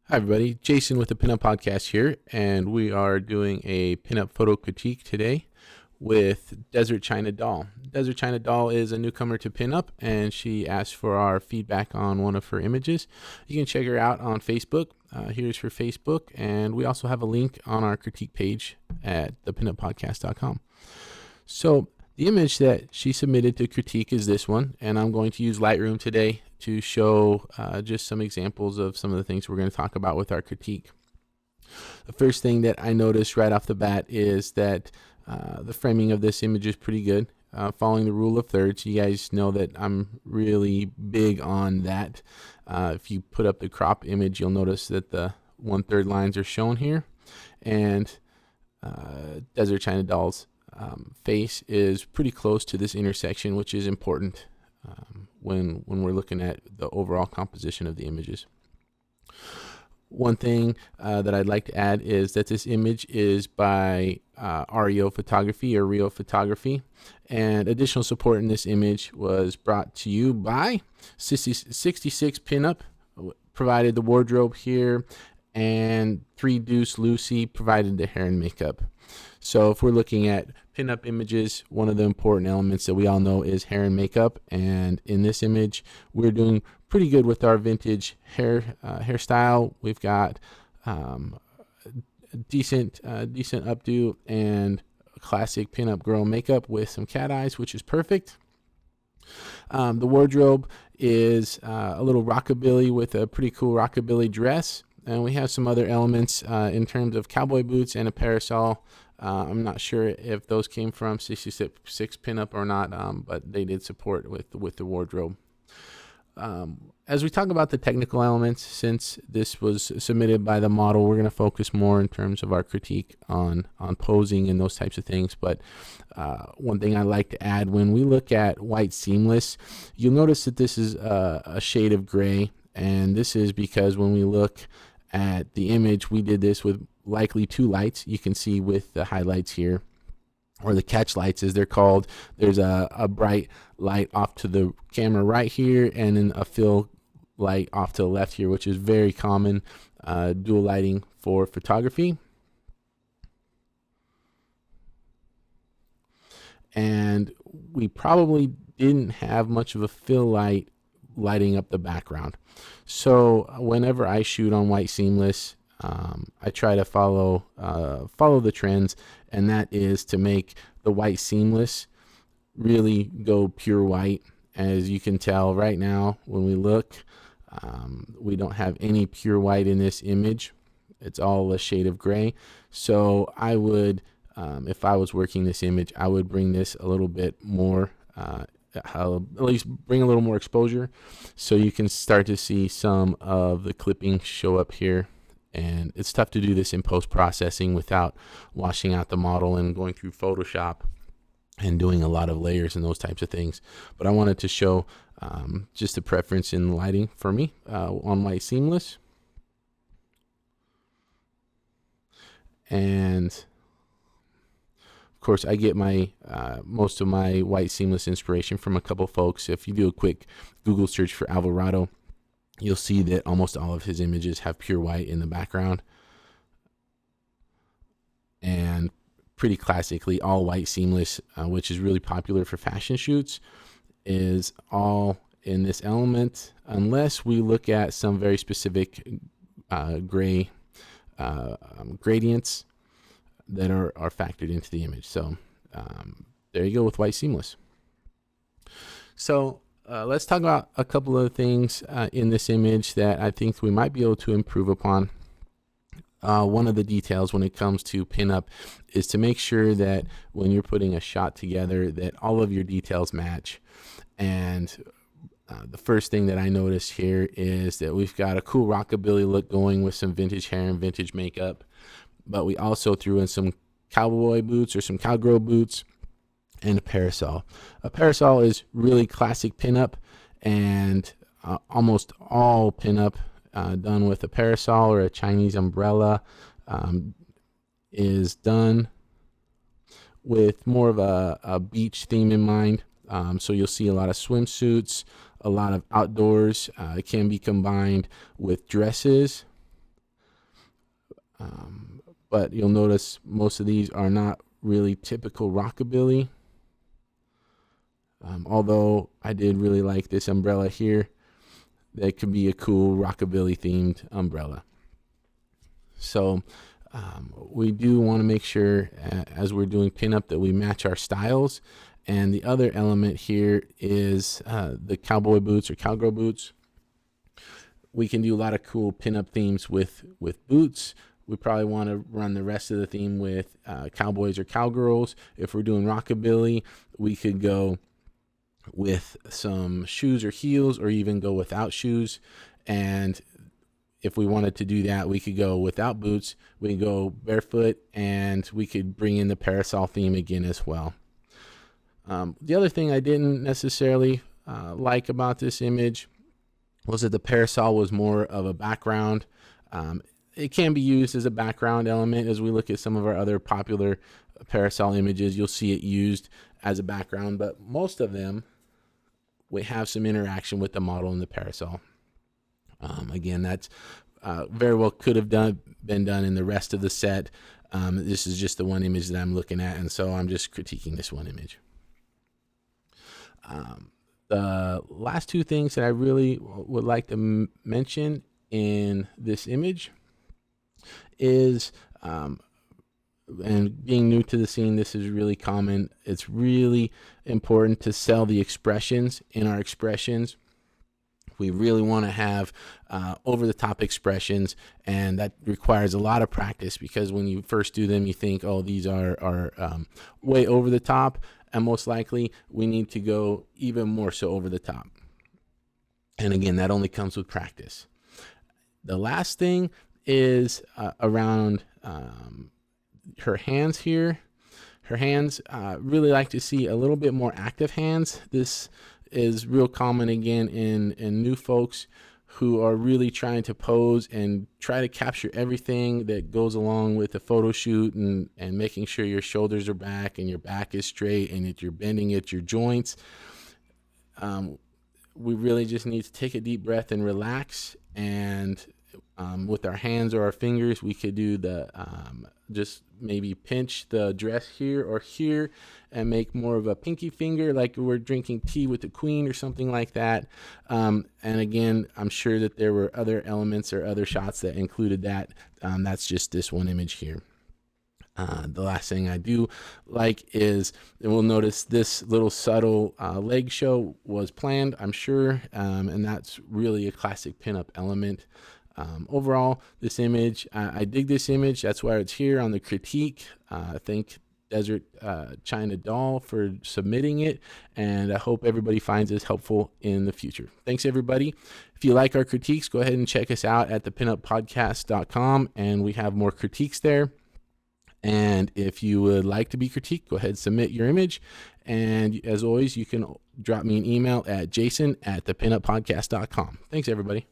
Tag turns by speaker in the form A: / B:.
A: Hi, everybody. Jason with the Pinup Podcast here, and we are doing a pinup photo critique today with Desert China Doll. Desert China Doll is a newcomer to Pinup, and she asked for our feedback on one of her images. You can check her out on Facebook. Here's her Facebook, and we also have a link on our critique page at thepinuppodcast.com. So the image that she submitted to critique is this one, and I'm going to use Lightroom today to show just some examples of some of the things we're going to talk about with our critique. The first thing that I noticed right off the bat is that the framing of this image is pretty good. Following the rule of thirds, you guys know that I'm really big on that. If you put up the crop image, you'll notice that the 1/3 lines are shown here, and Desert China Doll's face is pretty close to this intersection, which is important when we're looking at the overall composition of the images. One thing that I'd like to add is that this image is by REO Photography or Rio Photography, and additional support in this image was brought to you by 66 Pinup, provided the wardrobe here, and 3 Deuce Lucy provided the hair and makeup. So if we're looking at pinup images, one of the important elements that we all know is hair and makeup, and in this image we're doing pretty good with our vintage hairstyle. We've got decent updo and classic pinup girl makeup with some cat eyes, which is perfect. The wardrobe is a little rockabilly with a pretty cool rockabilly dress, and we have some other elements in terms of cowboy boots and a parasol. I'm not sure if those came from 66 Pinup or not, but they did support with the wardrobe. As we talk about the technical elements, since this was submitted by the model, we're going to focus more in terms of our critique on posing and those types of things. But one thing I like to add, when we look at white seamless, you'll notice that this is a shade of gray, and this is because when we look at the image, we did this with likely 2 lights. You can see with the highlights here, or the catch lights as they're called. There's a bright light off to the camera right here, and then a fill light off to the left here, which is very common dual lighting for photography. And we probably didn't have much of a fill light lighting up the background. So whenever I shoot on white seamless, I try to follow the trends, and that is to make the white seamless really go pure white. As you can tell right now, when we look, we don't have any pure white in this image. It's all a shade of gray. So I would, if I was working this image, I would bring this a little bit more, at least bring a little more exposure, so you can start to see some of the clipping show up here. And it's tough to do this in post-processing without washing out the model and going through Photoshop and doing a lot of layers and those types of things. But I wanted to show just a preference in lighting for me on white seamless. And of course, I get my most of my white seamless inspiration from a couple folks. If you do a quick Google search for Alvarado, you'll see that almost all of his images have pure white in the background. And pretty classically, all white seamless, which is really popular for fashion shoots, is all in this element, unless we look at some very specific gray gradients that are factored into the image. So there you go with white seamless. So let's talk about a couple of things in this image that I think we might be able to improve upon. One of the details when it comes to pinup is to make sure that when you're putting a shot together that all of your details match. And the first thing that I noticed here is that we've got a cool rockabilly look going with some vintage hair and vintage makeup, but we also threw in some cowboy boots or some cowgirl boots and a parasol. A parasol is really classic pinup, and almost all pinup done with a parasol or a Chinese umbrella is done with more of a beach theme in mind. So you'll see a lot of swimsuits, a lot of outdoors. It can be combined with dresses But you'll notice most of these are not really typical rockabilly. Although I did really like this umbrella here. That could be a cool rockabilly themed umbrella. So we do want to make sure as we're doing pinup that we match our styles. And the other element here is the cowboy boots or cowgirl boots. We can do a lot of cool pinup themes with boots. We probably want to run the rest of the theme with cowboys or cowgirls. If we're doing rockabilly, we could go with some shoes or heels, or even go without shoes. And if we wanted to do that, we could go without boots, we could go barefoot, and we could bring in the parasol theme again as well. The other thing I didn't necessarily like about this image was that the parasol was more of a background. It can be used as a background element. As we look at some of our other popular parasol images, you'll see it used as a background, but most of them we have some interaction with the model and the parasol. Again, that's very well could have been done in the rest of the set. This is just the one image that I'm looking at, and so I'm just critiquing this one image. The last two things that I really would like to mention in this image is, and being new to the scene, this is really common. It's really important to sell the expressions in our expressions. We really want to have over-the-top expressions, and that requires a lot of practice, because when you first do them, you think, oh, these are way over the top, and most likely we need to go even more so over the top. And again, that only comes with practice. The last thing is around her hands here. Her hands, really like to see a little bit more active hands. This is real common again in new folks who are really trying to pose and try to capture everything that goes along with the photo shoot, and making sure your shoulders are back and your back is straight and that you're bending at your joints. We really just need to take a deep breath and relax, and with our hands or our fingers, we could do the just maybe pinch the dress here or here and make more of a pinky finger, like we're drinking tea with the queen or something like that. And again, I'm sure that there were other elements or other shots that included that. That's just this one image here. The last thing I do like is, we'll notice this little subtle leg show was planned, I'm sure, and that's really a classic pinup element. Overall, this image, I dig this image. That's why it's here on the critique. Thank Desert China Doll for submitting it, and I hope everybody finds this helpful in the future. Thanks, everybody. If you like our critiques, go ahead and check us out at thepinuppodcast.com, and we have more critiques there. And if you would like to be critiqued, go ahead and submit your image. And as always, you can drop me an email at jason@thepinuppodcast.com. Thanks, everybody.